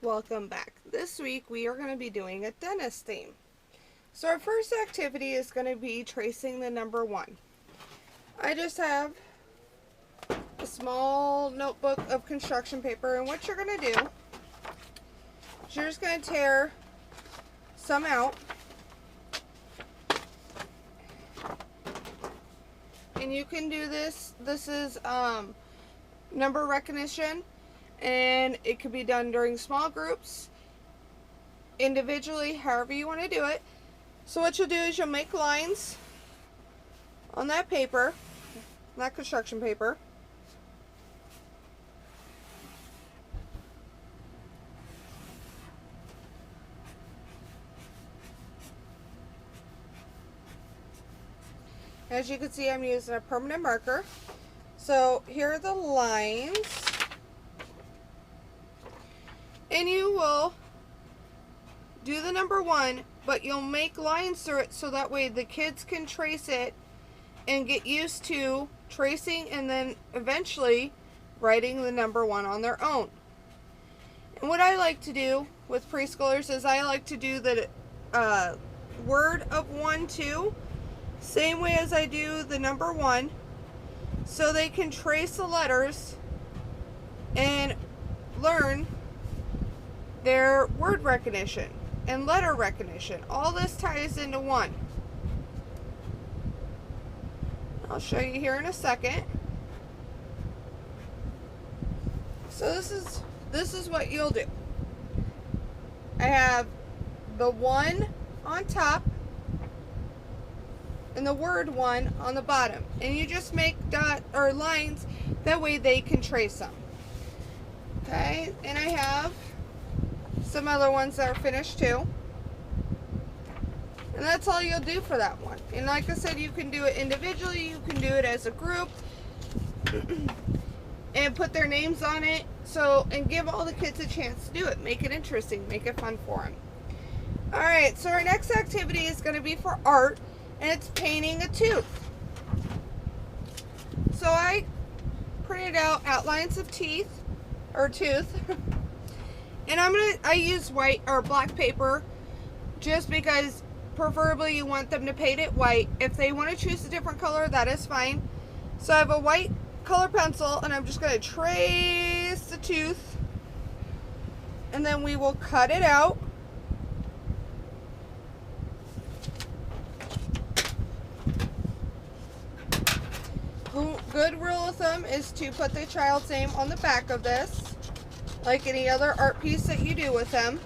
Welcome back. This week we are going to be doing a dentist theme. So our first activity is going to be tracing the number 1. I just have a small notebook of construction paper, and what you're going to do is you're just going to tear some out, and you can do this. This is number recognition, and it can be done during small groups, individually, however you want to do it. So what you'll do is you'll make lines on that paper, that construction paper. As you can see, I'm using a permanent marker. So here are the lines. And you will do the number 1, but you'll make lines through it so that way the kids can trace it and get used to tracing and then eventually writing the number 1 on their own. And what I like to do with preschoolers is I like to do the word of 1, 2, same way as I do the number 1, so they can trace the letters and learn their word recognition and letter recognition. All this ties into one. I'll show you here in a second. So this is what you'll do. I have the 1 on top and the word 1 on the bottom, and you just make dot or lines, that way they can trace them. Okay, and I have some other ones that are finished too, and that's all you'll do for that one. And like I said, you can do it individually, you can do it as a group and put their names on it, so, and give all the kids a chance to do it. Make it interesting, make it fun for them. Alright, so our next activity is going to be for art, and it's painting a tooth. So I printed out outlines of teeth or tooth and I use white or black paper just because preferably you want them to paint it white. If they want to choose a different color, that is fine. So I have a white color pencil, and I'm just going to trace the tooth, and then we will cut it out. Good rule of thumb is to put the child's name on the back of this, like any other art piece that you do with them.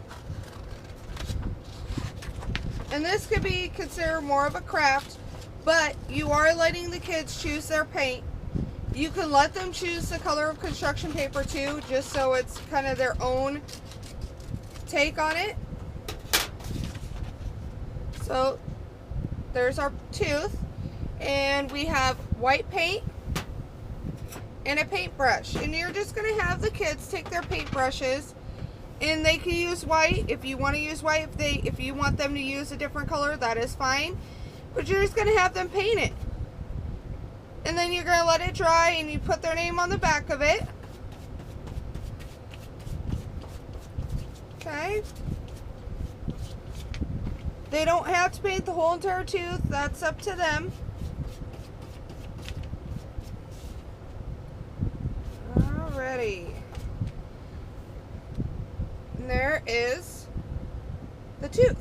And this could be considered more of a craft, but you are letting the kids choose their paint. You can let them choose the color of construction paper too, just so it's kind of their own take on it. So there's our tooth, and we have white paint and a paintbrush, and you're just going to have the kids take their paintbrushes, and they can use white if you want to use white. If you want them to use a different color, that is fine, but you're just going to have them paint it, and then you're going to let it dry, and you put their name on the back of it. Okay, they don't have to paint the whole entire tooth, that's up to them. Alrighty. And there is the tooth.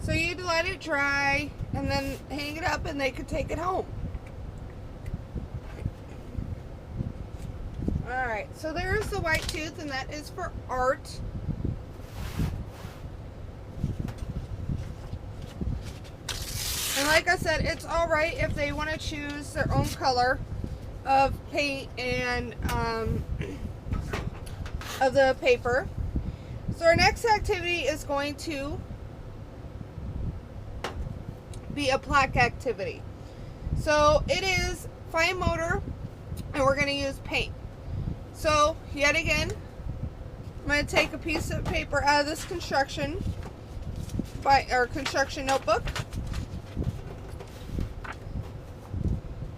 So you'd let it dry and then hang it up, and they could take it home. Alright, so there's the white tooth, and that is for art. And like I said, it's alright if they want to choose their own color of paint and of the paper. So our next activity is going to be a plaque activity. So it is fine motor, and we're going to use paint. So yet again, I'm going to take a piece of paper out of this construction notebook,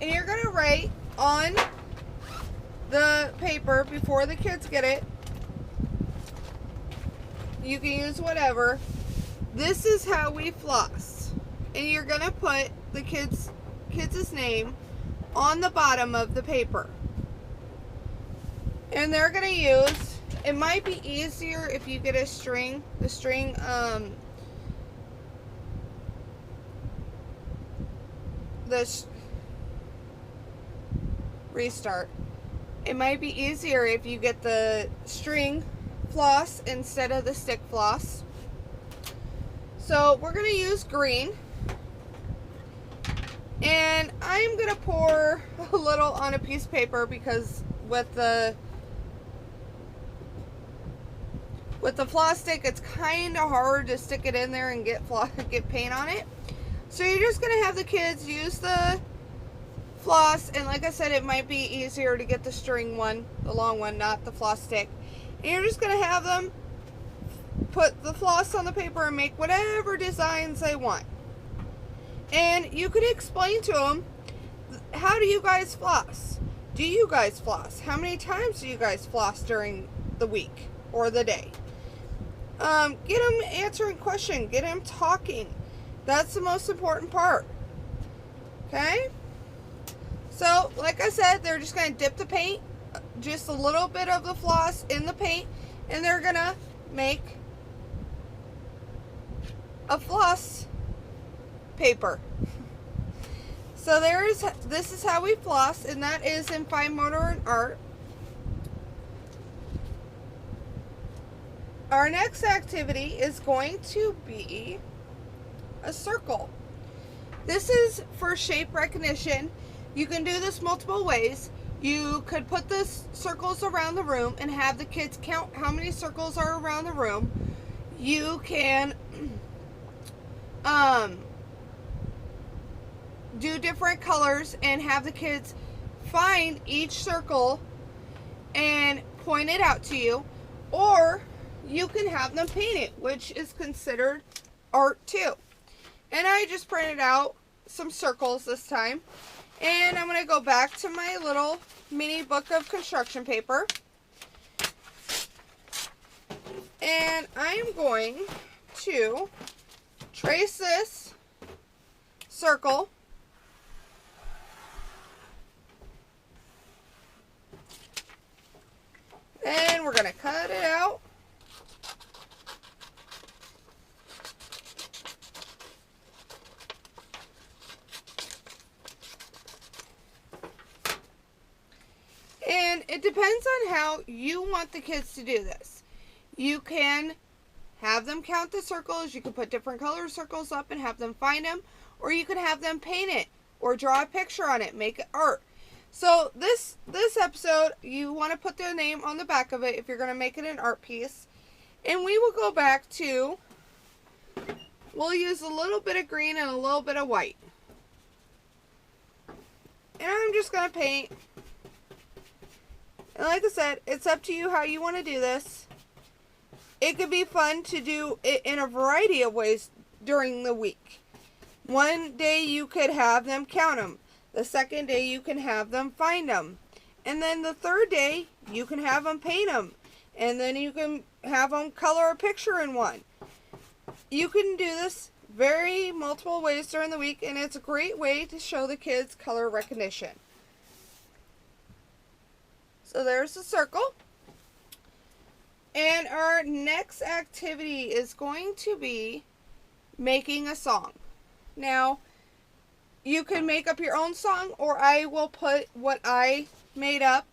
and you're going to write on the paper before the kids get it You can use whatever. This is how we floss. And you're going to put the kid's name on the bottom of the paper. And they're going to use, it might be easier if you get a string. The string, restart. It might be easier if you get the string floss instead of the stick floss. So we're going to use green. And I'm going to pour a little on a piece of paper because with the floss stick, it's kind of hard to stick it in there and get paint on it. So you're just going to have the kids use the floss, and like I said, it might be easier to get the string one, the long one, not the floss stick. And you're just going to have them put the floss on the paper and make whatever designs they want. And you could explain to them, how do you guys floss? Do you guys floss? How many times do you guys floss during the week or the day? Get them answering questions. Get them talking. That's the most important part. Okay? So, like I said, they're just going to dip the paint, just a little bit of the floss in the paint, and they're going to make a floss paper. So this is how we floss, and that is in fine motor and art. Our next activity is going to be a circle. This is for shape recognition. You can do this multiple ways. You could put the circles around the room and have the kids count how many circles are around the room. You can do different colors and have the kids find each circle and point it out to you, or you can have them paint it, which is considered art too. And I just printed out some circles this time, and I'm going to go back to my little mini book of construction paper, and I'm going to trace this circle. Then we're going to cut it out. And it depends on how you want the kids to do this. You can have them count the circles. You can put different color circles up and have them find them. Or you can have them paint it or draw a picture on it, make it art. So this episode, you want to put their name on the back of it if you're going to make it an art piece. And we will go back to, we'll use a little bit of green and a little bit of white. And I'm just going to paint. And like I said, it's up to you how you want to do this. It could be fun to do it in a variety of ways during the week. One day you could have them count them. The second day you can have them find them. And then the third day you can have them paint them. And then you can have them color a picture in one. You can do this very multiple ways during the week, and it's a great way to show the kids color recognition. So there's the circle. And our next activity is going to be making a song. Now, you can make up your own song, or I will put what I made up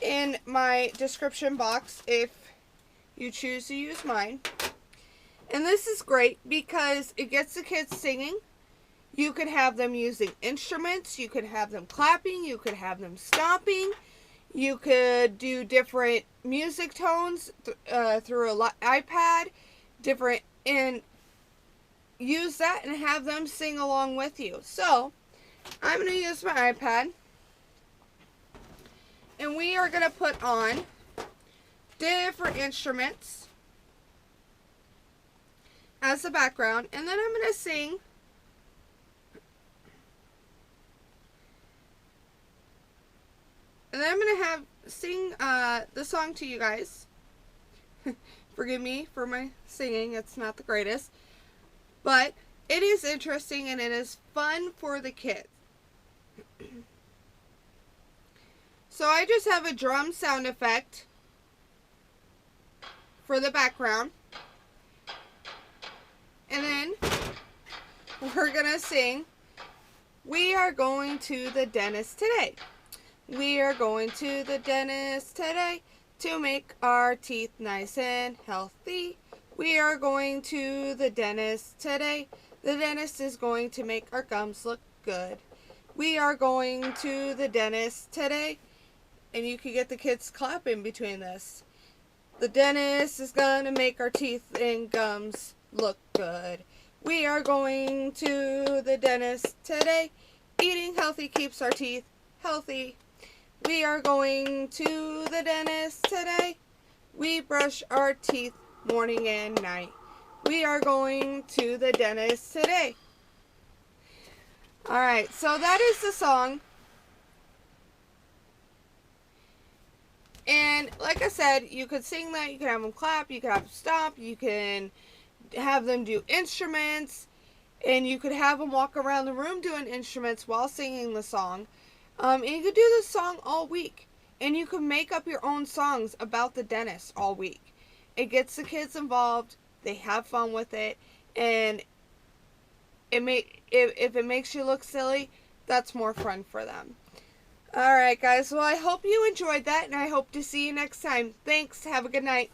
in my description box if you choose to use mine. And this is great because it gets the kids singing. You could have them using instruments. You could have them clapping. You could have them stomping. You could do different music tones through an iPad, and use that and have them sing along with you. So, I'm going to use my iPad, and we are going to put on different instruments as the background, and then I'm going to sing. And then I'm going to sing the song to you guys. If Forgive me for my singing. It's not the greatest. But it is interesting and it is fun for the kids. So I just have a drum sound effect for the background. And then we're going to sing, we are going to the dentist today. We are going to the dentist today to make our teeth nice and healthy. We are going to the dentist today. The dentist is going to make our gums look good. We are going to the dentist today. And you can get the kids clapping between this. The dentist is going to make our teeth and gums look good. We are going to the dentist today. Eating healthy keeps our teeth healthy. We are going to the dentist today. We brush our teeth morning and night. We are going to the dentist today. Alright, so that is the song. And like I said, you could sing that, you could have them clap, you could have them stomp, you can have them do instruments, and you could have them walk around the room doing instruments while singing the song. And you could do this song all week. And you can make up your own songs about the dentist all week. It gets the kids involved, they have fun with it, and if it makes you look silly, that's more fun for them. Alright guys, well I hope you enjoyed that, and I hope to see you next time. Thanks, have a good night.